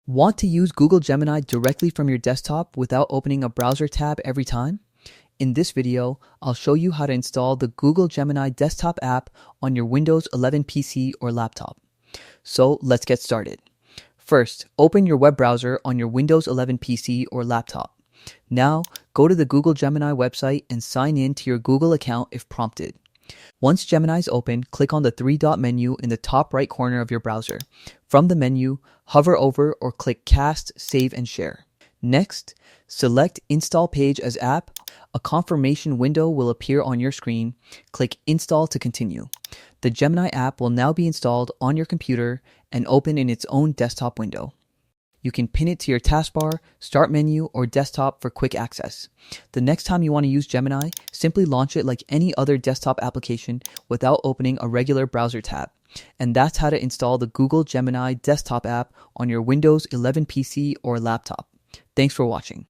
Want to use Google Gemini directly from your desktop without opening a browser tab every time? In this video, I'll show you how to install the Google Gemini desktop app on your Windows 11 PC or laptop. So let's get started. First, open your web browser on your Windows 11 PC or laptop. Now, go to the Google Gemini website and sign in to your Google account if prompted. Once Gemini is open, click on the three-dot menu in the top right corner of your browser. From the menu, hover over or click Cast, Save, and Share. Next, select Install Page as App. A confirmation window will appear on your screen. Click Install to continue. The Gemini app will now be installed on your computer and open in its own desktop window. You can pin it to your taskbar, start menu, or desktop for quick access. The next time you want to use Gemini, simply launch it like any other desktop application without opening a regular browser tab. And that's how to install the Google Gemini desktop app on your Windows 11 PC or laptop. Thanks for watching.